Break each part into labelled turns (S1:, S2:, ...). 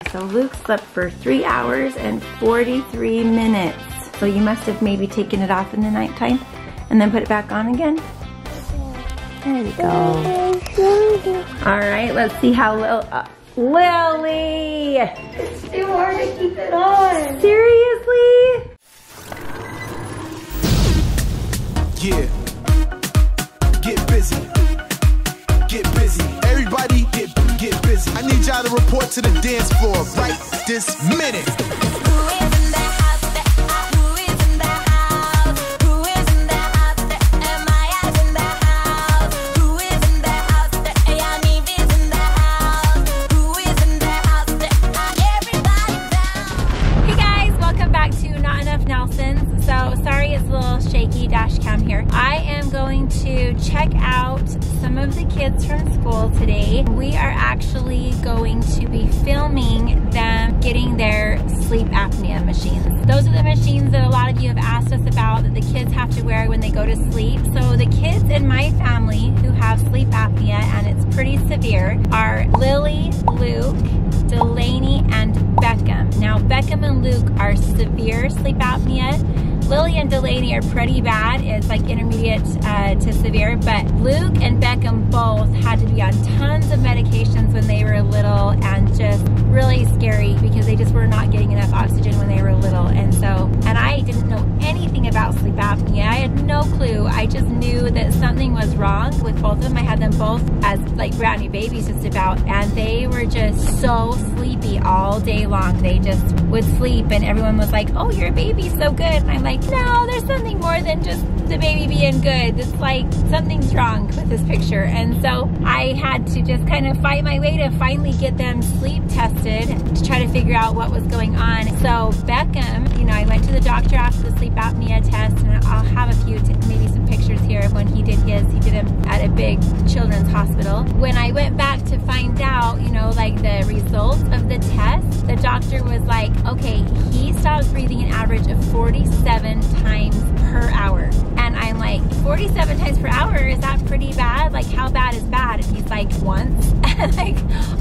S1: So Luke slept for 3 hours and 43 minutes. So you must have maybe taken it off in the nighttime and then put it back on again. There we go. All right, let's see how Lily!
S2: It's too hard to keep it on.
S1: Seriously?
S3: Yeah. Get busy. Get busy. Everybody get busy. I need y'all to report to the dance floor right this minute.
S1: Dash cam here. I am going to check out some of the kids from school today. We are actually going to be filming them getting their sleep apnea machines. Those are the machines that a lot of you have asked us about that the kids have to wear when they go to sleep. So the kids in my family who have sleep apnea, and it's pretty severe, are Lily, Luke, Delaney, and Beckham. Now Beckham and Luke are severe sleep apnea. Lily and Delaney are pretty bad. It's like intermediate to severe, but Luke and Beckham both had to be on tons of medications when they were little, and just really scary because they just were not getting enough oxygen when they were little. And I didn't know anything about sleep apnea. I had no clue. I just knew that something was wrong with both of them. I had them both as like brand new babies just about, and they were just so sleepy all day long. They just would sleep, and everyone was like, oh, your baby's so good. And I'm like, no, there's something more than just the baby being good. It's like something's wrong with this picture. And so I had to just kind of fight my way to finally get them sleep tested to try to figure out what was going on. So Beckham, you know, I went to the doctor after the sleep apnea test, and I'll have a few, maybe some pictures here of when he did his. He did him at a big children's hospital. When I went back to find out, you know, like the results of the test, the doctor was like, okay, he stops breathing an average of 47 times per hour. And I'm like, 47 times per hour, is that pretty bad? Like, how bad is bad? And he's like, once. And like,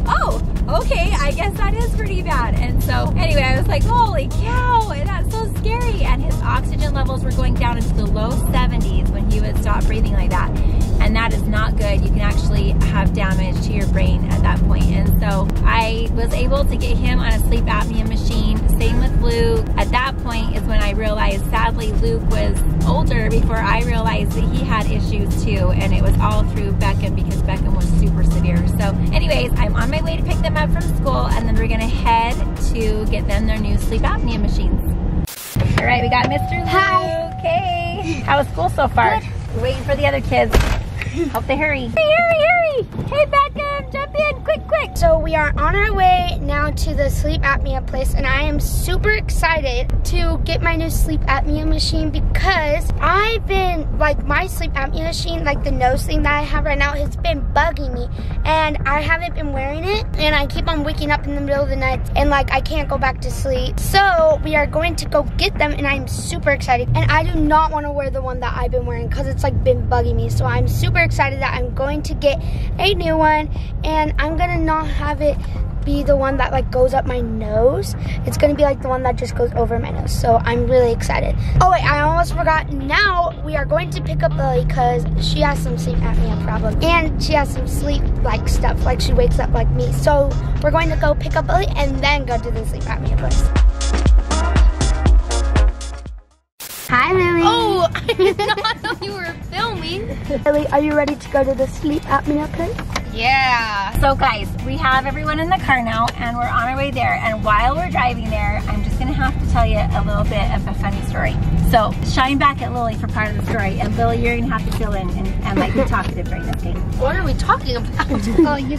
S1: oh, okay, I guess that is pretty bad. And so anyway, I was like, holy cow, that's so scary. And his oxygen levels were going down into the low 70s when he would stop breathing like that. And that is not good. You can actually have damage to your brain at that point. And so I was able to get him on a sleep apnea machine. Same with Luke. At that point is when I realized, sadly, Luke was older before I realized that he had issues too. And it was all through Beckham because Beckham was super severe. So anyways, I'm on my way to pick them up from school, and then we're gonna head to get them their new sleep apnea machines. All right, we got Mr. Luke.
S2: Hi.
S1: Hey, how was school so far?
S2: Good.
S1: We're waiting for the other kids. Hope they hurry. Hey, hurry! Hey, Beckham, jump in, quick!
S2: So we are on our way now to the sleep apnea place, and I am super excited to get my new sleep apnea machine because I've been, like, my sleep apnea machine, like the nose thing that I have right now, has been bugging me, and I haven't been wearing it, and I keep on waking up in the middle of the night, and like I can't go back to sleep. So we are going to go get them, and I'm super excited, and I do not want to wear the one that I've been wearing because it's like been bugging me. So I'm super excited that I'm going to get a new one, and I'm gonna not have it be the one that like goes up my nose. It's gonna be like the one that just goes over my nose. So I'm really excited. Oh wait, I almost forgot. Now we are going to pick up Lily because she has some sleep apnea problem, and she has some sleep like stuff, like she wakes up like me. So we're going to go pick up Lily and then go to the sleep apnea place. Hi, Lily.
S4: Oh, I did not know you were filming.
S2: Lily, are you ready to go to the sleep apnea place?
S4: Yeah.
S1: So guys, we have everyone in the car now, and we're on our way there. And while we're driving there, I'm just gonna have to tell you a little bit of a funny story. So shine back at Lily for part of the story, and Lily, you're gonna have to fill in and like be talkative during this game.
S4: What are we talking about?
S2: Oh, you.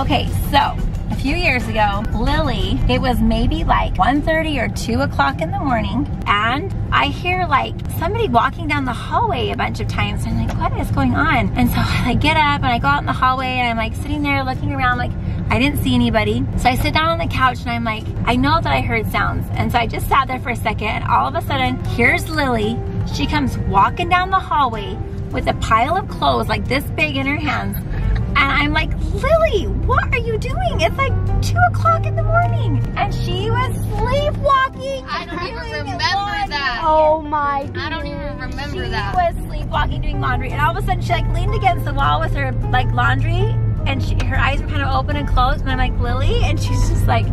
S1: Okay, so a few years ago, Lily, it was maybe like 1:30 or 2 o'clock in the morning, and I hear like somebody walking down the hallway a bunch of times, and I'm like, what is going on? And so I get up and I go out in the hallway, and I'm like sitting there looking around, like I didn't see anybody. So I sit down on the couch, and I'm like, I know that I heard sounds. And so I just sat there for a second, and all of a sudden, here's Lily. She comes walking down the hallway with a pile of clothes like this big in her hands. And I'm like, Lily, what are you doing? It's like 2 o'clock in the morning. And she was sleepwalking.
S4: I don't even remember that.
S2: Oh my God.
S4: I don't even remember
S1: She
S4: that.
S1: was sleepwalking doing laundry. And all of a sudden she like leaned against the wall with her like laundry. And her eyes were kind of open and closed. And I'm like, Lily? And she's just like,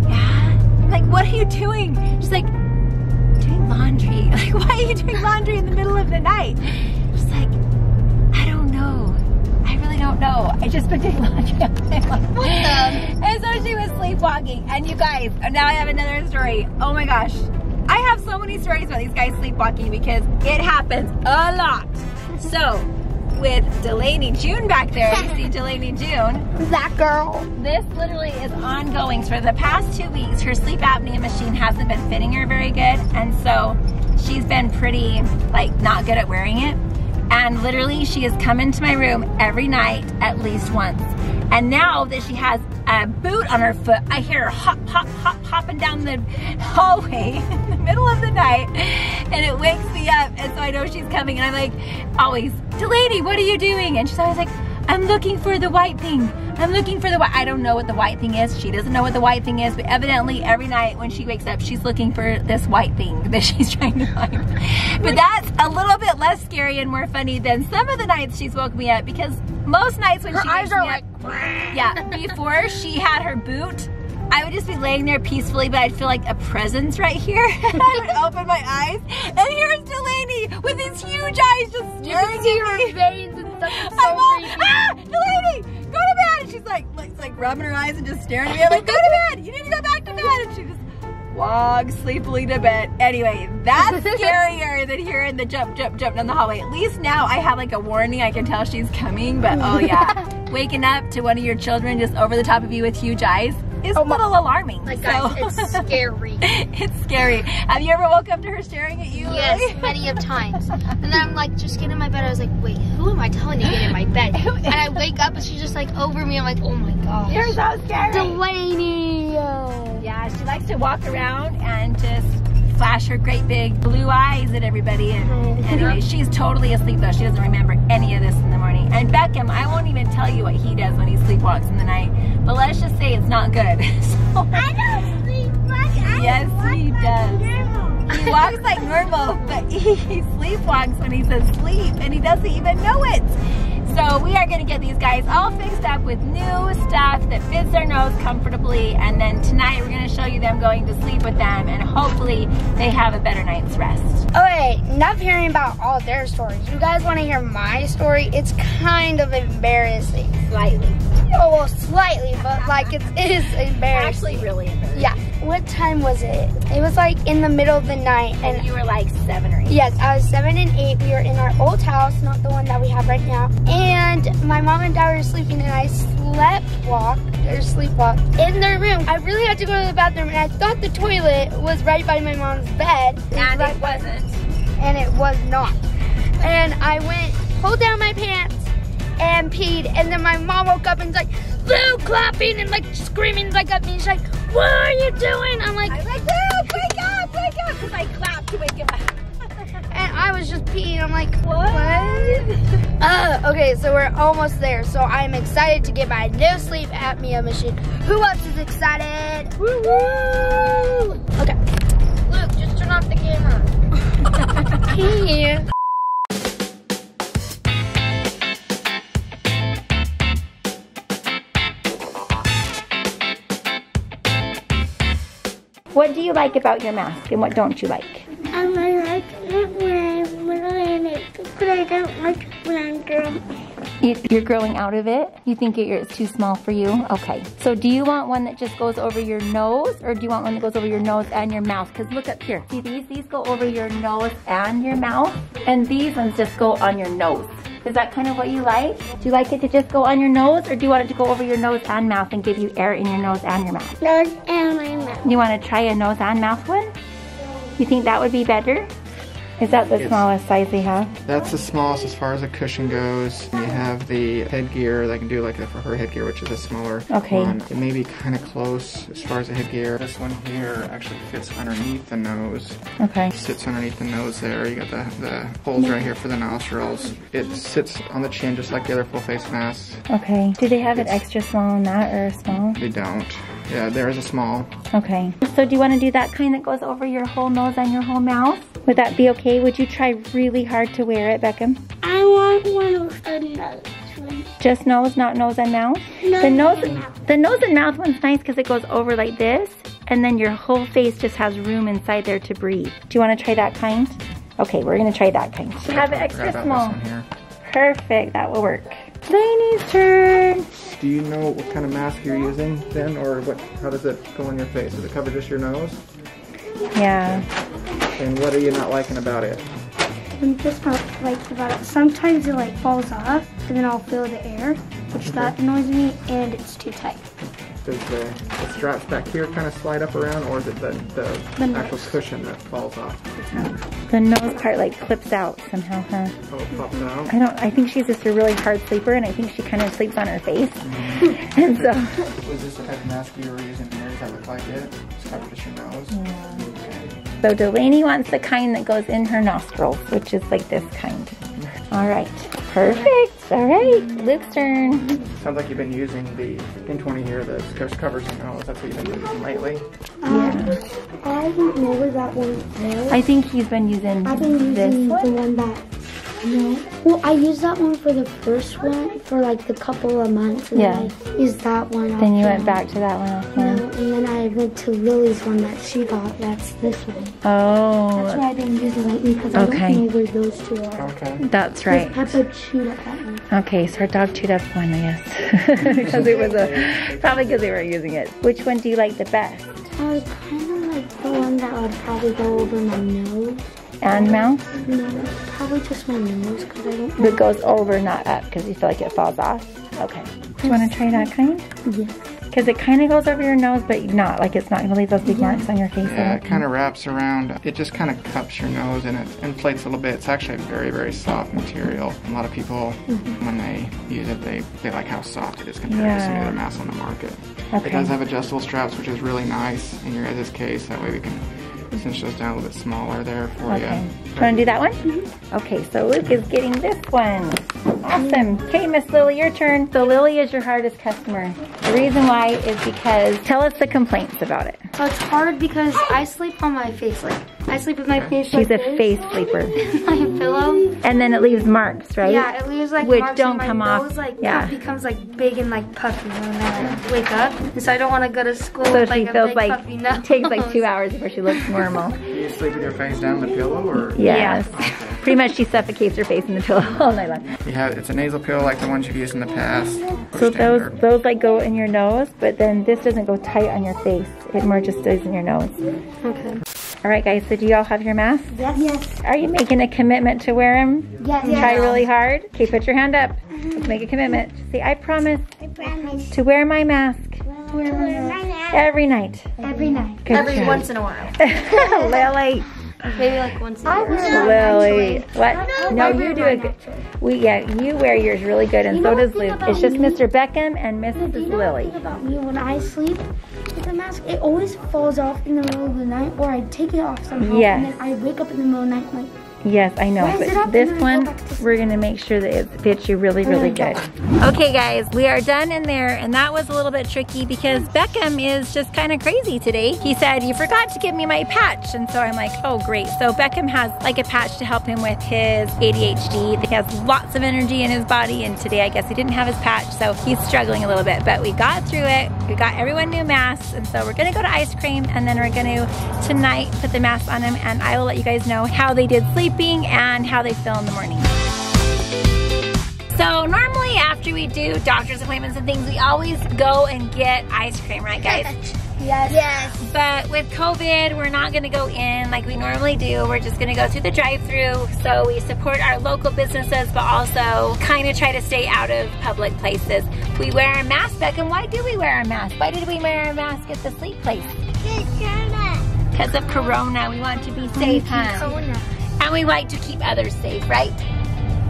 S1: yeah. I'm like, what are you doing? She's like, doing laundry. Like, why are you doing laundry in the middle of the night? She's like, I don't know. I really don't know. I just been doing laundry all day long.
S4: What the?
S1: And so she was sleepwalking. And you guys, now I have another story. Oh my gosh. I have so many stories about these guys sleepwalking because it happens a lot. So, with Delaney June back there, you see Delaney June.
S2: That girl.
S1: This literally is ongoing. For the past 2 weeks, her sleep apnea machine hasn't been fitting her very good. And so she's been pretty, like, not good at wearing it. And literally, she has come into my room every night at least once. And now that she has a boot on her foot, I hear her hop, hop, hop, hopping down the hallway in the middle of the night. And it wakes me up. And so I know she's coming. And I'm like, always, Delaney, what are you doing? And she's always like, I'm looking for the white thing. I'm looking for the white. I don't know what the white thing is. She doesn't know what the white thing is. But evidently, every night when she wakes up, she's looking for this white thing that she's trying to find. But that's a little bit less scary and more funny than some of the nights she's woke me up. Because most nights when she wakes me up, yeah, before she had her boot, I would just be laying there peacefully, but I'd feel like a presence right here. And I would open my eyes, and here's Delaney with these huge eyes just staring at me.
S2: Veins and stuff. It's so
S1: I'm all,
S2: creepy.
S1: ah, Delaney, go to bed. And she's like rubbing her eyes and just staring at me. I'm like, go to bed. You need to go back to bed. And she just walks sleepily to bed. Anyway, that's scarier than hearing the jump, jump, jump down the hallway. At least now I have like a warning. I can tell she's coming, but oh yeah. Waking up to one of your children just over the top of you with huge eyes is a little alarming.
S4: Like, guys, it's scary.
S1: It's scary. Have you ever woke up to her staring at you?
S4: Yes,
S1: Lily?
S4: many of times. And then I'm like, just get in my bed. I was like, wait, who am I telling to get in my bed? And I wake up and she's just like over me. I'm like, oh my gosh.
S1: You're so scary.
S2: Delaney.
S1: Yeah, she likes to walk around and just flash her great big blue eyes at everybody. And anyway, she's totally asleep though. She doesn't remember any of this in the morning. And Beckham, I won't even tell you what he does when he sleepwalks in the night. But let's just say it's not good. So,
S2: I don't sleepwalk.
S1: yes, he does. He walks like normal, but he sleepwalks when he's asleep and he doesn't even know it. So we are gonna get these guys all fixed up with new stuff that fits their nose comfortably, and then tonight we're gonna show you them going to sleep with them, and hopefully they have a better night's rest.
S2: Okay, enough hearing about all their stories. You guys want to hear my story? It's kind of embarrassing.
S1: Slightly.
S2: Oh, well, slightly, but like it is embarrassing.
S1: Actually, really embarrassing.
S2: Yeah. What time was it? It was like in the middle of the night,
S1: And you were like 7 or 8.
S2: yes, I was 7 and 8. We were in our old house, not the one that we have right now. And my mom and dad were sleeping, and I sleepwalked in their room. I really had to go to the bathroom, and I thought the toilet was right by my mom's bed.
S1: And
S2: right
S1: it wasn't.
S2: And it was not. And I pulled down my pants and peed, and then my mom woke up and was like, Lou, clapping and like screaming like at me. She's like, what are you doing? I'm like,
S1: Luke, wake up, because I clapped to wake him up.
S2: and I was just peeing. I'm like, what? Okay, so we're almost there. So I'm excited to get my new sleep apnea machine. Who else is excited? Woo woo! Okay.
S4: Luke, just turn off the camera.
S2: Here.
S1: What do you like about your mask and what don't you like?
S2: I like it when I'm in it, but I don't like it when I'm drunk.
S1: You're growing out of it? You think it's too small for you? Okay. So do you want one that just goes over your nose, or do you want one that goes over your nose and your mouth? Because look up here. See, these go over your nose and your mouth, and these ones just go on your nose. Is that kind of what you like? Do you like it to just go on your nose, or do you want it to go over your nose and mouth and give you air in your nose and your mouth?
S2: Nose and my mouth.
S1: You want to try a nose and mouth one? You think that would be better? Is that the smallest size they have?
S5: That's the smallest as far as the cushion goes. You have the headgear. They can do like for her headgear, which is a smaller one. It may be kind of close as far as the headgear. This one here actually fits underneath the nose.
S1: Okay.
S5: Sits underneath the nose there. You got the holes right here for the nostrils. It sits on the chin just like the other full face masks.
S1: Okay. Do they have it extra small on that or small?
S5: They don't. Yeah, there is a small.
S1: Okay. So do you want to do that kind that goes over your whole nose and your whole mouth? Would that be okay? Would you try really hard to wear it, Beckham?
S2: I want one with the nose one.
S1: Just nose, not nose and mouth? The nose and mouth one's nice because it goes over like this, and then your whole face just has room inside there to breathe. Do you want to try that kind? Okay, we're going to try that kind. Have it extra small. Perfect, that will work. Lainey's turn.
S5: Do you know what kind of mask you're using then, or how does it go on your face? Does it cover just your nose?
S1: Yeah.
S5: And what are you not liking about it?
S2: I'm just not like about it. Sometimes it like falls off, and then I'll feel the air, which that annoys me, and it's too tight.
S5: Does the straps back here kind of slide up around, or is it the actual cushion that falls off?
S1: The nose part like clips out somehow, huh?
S5: Oh, it pops out?
S1: I think she's just a really hard sleeper, and I think she kind of sleeps on her face. And so.
S5: Was this the type of mask you were using here? Does that look like it? Just cover just your nose?
S1: Yeah. So Delaney wants the kind that goes in her nostrils, which is like this kind. All right, perfect. All right, Luke's turn.
S5: Sounds like you've been using the N20 here that covers your nose. That's what you've been using lately?
S1: Yeah.
S2: I don't know where that one is.
S1: I think he's been using this one.
S2: The one that, no. Well, I used that one for the first one for like the couple of months. And then I used that one.
S1: Then you went back to that one after.
S2: No, and then I went to Lily's one that she got. That's this one.
S1: Oh.
S2: That's why I didn't use it lately because I don't know where those two are.
S5: Okay.
S1: That's right.
S2: Peppa chewed up that one.
S1: Okay, so our dog chewed up one, I guess. Because it was probably because they were using it. Which one do you like the best?
S2: I kind of like the one that would probably go over my nose.
S1: And mouth?
S2: No, probably just my nose because I don't know.
S1: It goes over, not up, because you feel like it falls off. Okay. Do you want to try that kind?
S2: Yes.
S1: Because it kind of goes over your nose, but not. Like it's not going to leave those big marks on your face.
S5: Yeah, it kind of wraps around. It just kind of cups your nose and it inflates a little bit. It's actually a very, very soft material. A lot of people, when they use it, they like how soft it is compared to some other masks on the market. Okay. It does have adjustable straps, which is really nice in your guys' case. That way we can cinch those down a little bit smaller there for you.
S1: You want to do that one? Okay, so Luke is getting this one. Awesome. Okay, Miss Lily, your turn. So Lily is your hardest customer. The reason why is because, tell us the complaints about it.
S2: So it's hard because I sleep on my face. Like, I sleep with my face
S1: She's a face sleeper.
S2: my pillow.
S1: And then it leaves marks, right?
S2: Yeah, it leaves like
S1: which
S2: marks
S1: don't
S2: and
S1: come
S2: my
S1: off.
S2: nose, like, it becomes like big and like puffy when I wake up. And so I don't want to go to school
S1: so
S2: with
S1: she
S2: like
S1: feels
S2: a big
S1: like
S2: puffy nose.
S1: it takes like 2 hours before she looks normal.
S5: Do you sleep with your face down the pillow, or?
S1: Yes. Pretty much she suffocates her face in the pillow all night long.
S5: Yeah, it's a nasal pill like the ones you've used in the past.
S1: So those like go in your nose, but then this doesn't go tight on your face. It more just stays in your nose.
S2: Okay.
S1: All right, guys, so do y'all have your masks?
S2: Yes.
S1: Are you making a commitment to wear them?
S2: Yes.
S1: Try really hard? Okay, put your hand up. Let's make a commitment. Say, I promise to wear my mask every night.
S2: Every night.
S1: Good
S4: Every
S1: job.
S4: once in a while.
S1: Lily.
S4: Maybe like once a year.
S1: Lily. What? No, you do a good. You wear yours really good, and so does Luke. It's just Mr. Beckham and Mrs. Lily.
S2: About me, when I sleep with a mask, it always falls off in the middle of the night, or I take it off somehow,
S1: Yes.
S2: and then I wake up in the middle of the night like,
S1: Yes, I know,
S2: Rise it
S1: but
S2: up
S1: this
S2: and then
S1: one,
S2: go back to sleep.
S1: we're gonna make sure that it fits you really, really good. Okay guys, we are done in there, and that was a little bit tricky because Beckham is just kind of crazy today. He said, you forgot to give me my patch, and so I'm like, oh great. So Beckham has like a patch to help him with his ADHD. He has lots of energy in his body, and today I guess he didn't have his patch, so he's struggling a little bit, but we got through it. We got everyone new masks, and so we're gonna go to ice cream, and then we're gonna tonight put the masks on him, and I will let you guys know how they did sleeping and how they feel in the morning. So normally after we do doctor's appointments and things, we always go and get ice cream, right guys?
S2: yes.
S1: But with COVID, we're not gonna go in like we normally do. We're just gonna go through the drive-thru. So we support our local businesses, but also kind of try to stay out of public places. We wear our mask, Beckham. Why do we wear our mask? Why did we wear our mask at the sleep place? Because of Corona. We want to be safe, huh? And we like to keep others safe, right?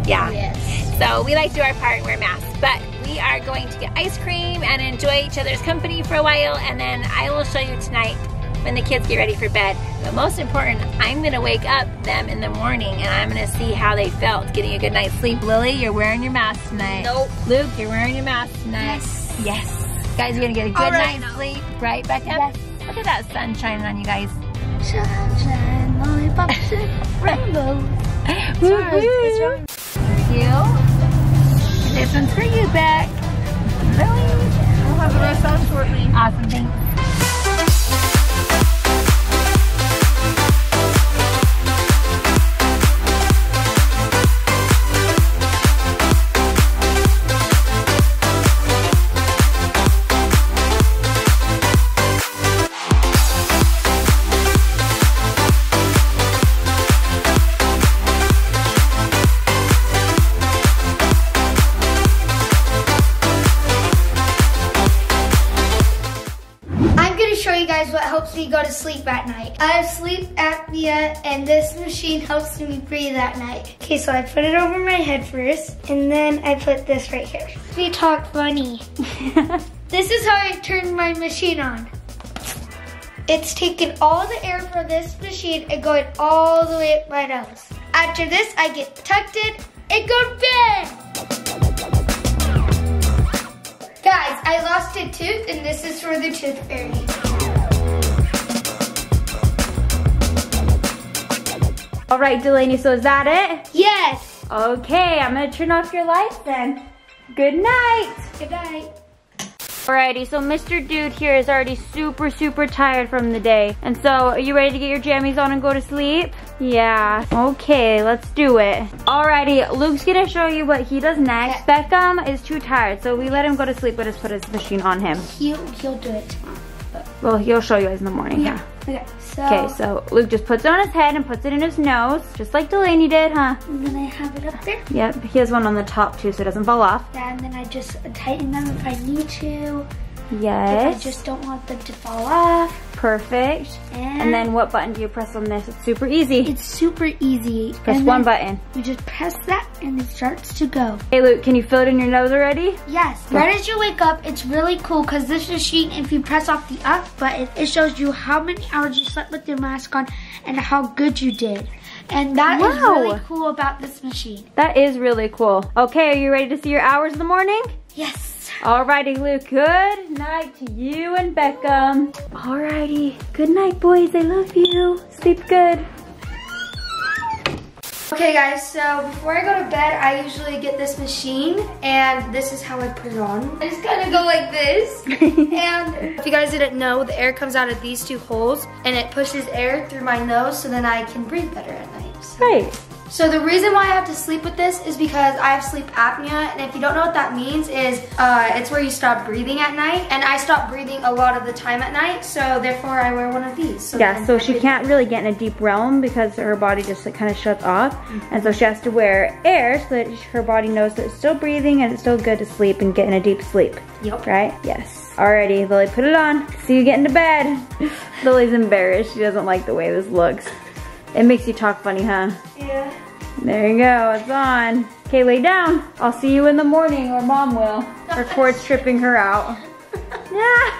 S1: Yeah.
S2: Yes.
S1: So we like to do our part and wear masks. But we are going to get ice cream and enjoy each other's company for a while. And then I will show you tonight when the kids get ready for bed. But most important, I'm gonna wake up them in the morning and I'm gonna see how they felt getting a good night's sleep. Lily, you're wearing your mask tonight.
S2: Nope.
S1: Luke, you're wearing your mask tonight.
S2: Yes.
S1: Yes. Guys, you're gonna get a good night's sleep, right, Becca?
S2: Yes.
S1: Look at that sun shining on you guys.
S2: Sunshine, lollipops, and rainbows.
S1: It's wrong. For you. This one's for you, Beck. Lily.
S2: I'll have the rest on shortly.
S1: Awesome, thanks.
S2: What helps me go to sleep at night. I have sleep apnea and this machine helps me breathe at night. Okay, so I put it over my head first and then I put this right here. We talk funny. This is how I turn my machine on. It's taking all the air from this machine and going all the way up my nose. After this, I get tucked in and go to bed. Guys, I lost a tooth and this is for the tooth fairy.
S1: All right, Delaney, so is that it?
S2: Yes.
S1: Okay, I'm gonna turn off your lights then. Good night.
S2: Good night.
S1: Alrighty, so Mr. Dude here is already super tired from the day. And so, are you ready to get your jammies on and go to sleep? Yeah. Okay, let's do it. Alrighty, Luke's gonna show you what he does next.
S2: Okay.
S1: Beckham is too tired, so we let him go to sleep, but just put his machine on him.
S2: He'll do it.
S1: Well, he'll show you guys in the morning, yeah.
S2: Okay, so.
S1: Okay, so Luke just puts it on his head and puts it in his nose, just like Delaney did, huh?
S2: And then I have it up there.
S1: Yep, he has one on the top too, so it doesn't fall off.
S2: Yeah, and then I just tighten them if I need to.
S1: Yes.
S2: If I just don't want them to fall off.
S1: Perfect. And then what button do you press on this? It's super easy.
S2: It's super easy.
S1: Press one button.
S2: You just press that and it starts to go.
S1: Hey Luke, can you feel it in your nose already?
S2: Yes. Right as you wake up, it's really cool because this machine, if you press off the up button, it shows you how many hours you slept with your mask on and how good you did. And that is really cool about this machine.
S1: That is really cool. Okay, are you ready to see your hours in the morning?
S2: Yes.
S1: Alrighty, Luke, good night to you and Beckham. Alrighty, good night, boys. I love you. Sleep good.
S2: Okay guys, so before I go to bed, I usually get this machine and this is how I put it on. I just kind of go like this. And if you guys didn't know, the air comes out of these two holes and it pushes air through my nose so then I can breathe better at night. So.
S1: Right.
S2: So the reason why I have to sleep with this is because I have sleep apnea, and if you don't know what that means is it's where you stop breathing at night, and I stop breathing a lot of the time at night, so therefore I wear one of these. So
S1: yeah, so she can't really get in a deep realm because her body just like, kind of shuts off, and so she has to wear air so that her body knows that it's still breathing and it's still good to sleep and get in a deep sleep.
S2: Yep.
S1: Right? Yes. Alrighty, Lily, put it on. See you get into bed. Lily's embarrassed. She doesn't like the way this looks. It makes you talk funny, huh?
S2: Yeah.
S1: There you go, it's on. Okay, lay down. I'll see you in the morning, or Mom will. Or Court's tripping her out. Yeah.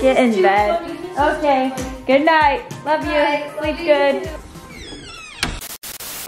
S1: Get in bed. Okay, good night. Love you. Sleep good.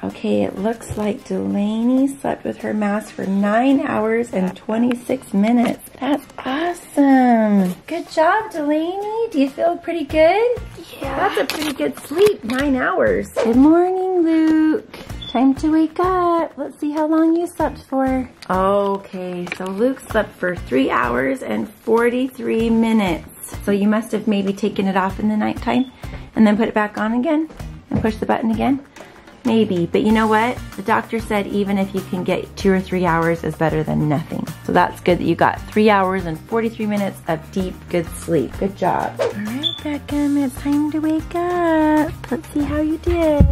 S1: Okay, it looks like Delaney slept with her mask for 9 hours and 26 minutes. That's awesome. Good job, Delaney. Do you feel pretty good? Yeah. That's a pretty good sleep, 9 hours. Good morning, Luke. Time to wake up. Let's see how long you slept for. Okay, so Luke slept for 3 hours and 43 minutes. So you must have maybe taken it off in the nighttime and then put it back on again and push the button again. Maybe, but you know what? The doctor said even if you can get 2 or 3 hours is better than nothing. So that's good that you got 3 hours and 43 minutes of deep, good sleep. Good job. All right, Beckham, it's time to wake up. Let's see how you did.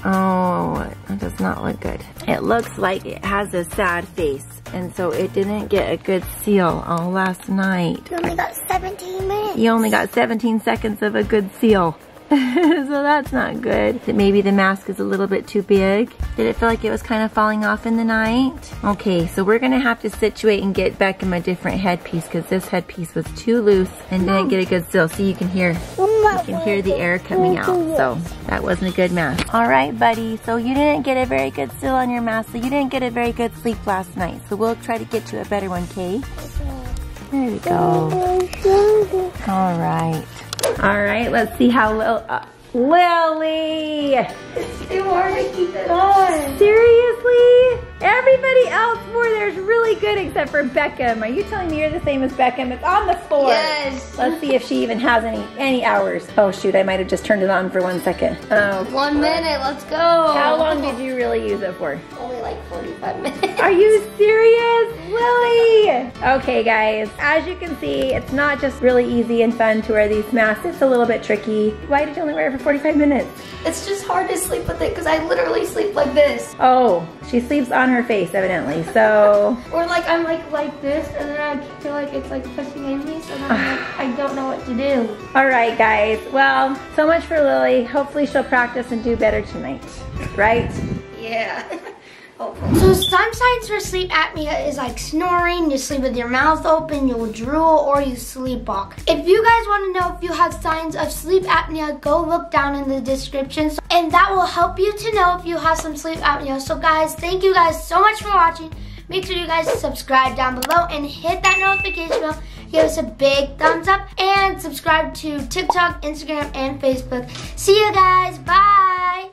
S1: Oh, that does not look good. It looks like it has a sad face, and so it didn't get a good seal all last night.
S2: You only got 17 minutes.
S1: You only got 17 seconds of a good seal. So that's not good. Maybe the mask is a little bit too big. Did it feel like it was kind of falling off in the night? Okay, so we're gonna have to situate and get Beckham a different headpiece because this headpiece was too loose and didn't get a good seal. See, you can hear the air coming out. So that wasn't a good mask. All right, buddy. So you didn't get a very good seal on your mask. So you didn't get a very good sleep last night. So we'll try to get you a better one, okay? There we go. All right. All right, let's see how Lily!
S2: It's too hard to keep it on.
S1: Seriously? Everybody else wore theirs really good except for Beckham. Are you telling me you're the same as Beckham? It's on the floor.
S2: Yes.
S1: Let's see if she even has any hours. Oh shoot, I might have just turned it on for 1 second. Oh.
S2: 1 minute, let's go.
S1: How long did you really use it for?
S2: Only like 45 minutes.
S1: Are you serious? Lily! Okay guys, as you can see, it's not just really easy and fun to wear these masks. It's a little bit tricky. Why did you only wear it for 45 minutes?
S2: It's just hard to sleep with it because I literally sleep like this.
S1: Oh, she sleeps on her face evidently, so.
S2: Or like I'm like this and then I feel like it's like pushing in me, so then I'm like, I don't know what to do.
S1: All right guys, well, so much for Lily. Hopefully she'll practice and do better tonight, right?
S2: Yeah. So some signs for sleep apnea is like snoring, you sleep with your mouth open, you'll drool, or you sleepwalk. If you guys want to know if you have signs of sleep apnea, go look down in the description, and that will help you to know if you have some sleep apnea. So guys, thank you guys so much for watching. Make sure you guys subscribe down below and hit that notification bell. Give us a big thumbs up and subscribe to TikTok, Instagram, and Facebook. See you guys. Bye.